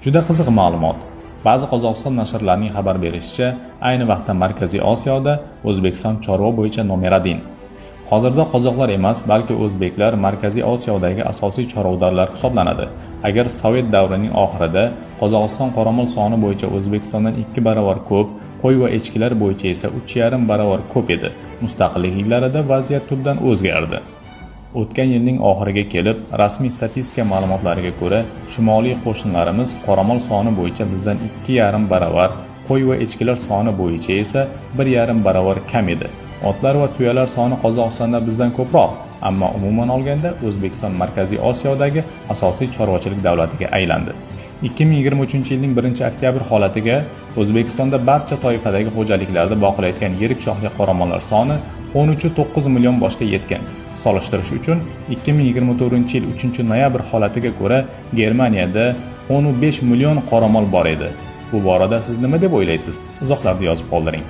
Juda qiziq ma'lumot. Ba'zi Qozog'iston nashrlarining xabar berishicha, ayni vaqtda Markaziy Osiyoda O'zbekiston chorva bo'yicha nomer 1. Hozirda qozoqlar emas, balki o'zbeklar Markaziy Osiyodagi asosiy chorvadorlar hisoblanadi. Agar Sovet davrining oxirida Qozog'iston qoramol soni bo'yicha O'zbekistondan 2 barobar ko'p, qo'y va echkilar bo'yicha esa 3,5 barobar ko'p edi. Mustaqillik yillarida vaziyat tubdan o'zgardi. O'tgan yilning oxiriga kelib, rasmiy statistika ma'lumotlariga ko'ra, shimoliy qo'shnilarimiz qoramol soni bo'yicha bizdan 2,5 barobar, qo'y va echkilar soni bo'yicha esa 1,5 barobar kam edi. Otlar va tuyalar soni Qozog'istonda bizdan ko'proq, ammo umuman olganda O'zbekiston Markaziy Osiyodagi asosiy chorvachilik davlatiga aylandi. 2023-yilning 1-oktyabr holatiga O'zbekistonda barcha toifadagi xo'jaliklarda boqilayotgan yirik shoxli qoramollar soni 13,9 million boshga yetgan. Solishtirish uchun 2024-yil 3-noyabr holatiga ko'ra Germaniyada 15 million qoramol bor edi. Bu borada siz nima deb o'ylaysiz? Izohlarda yozib qoldiring.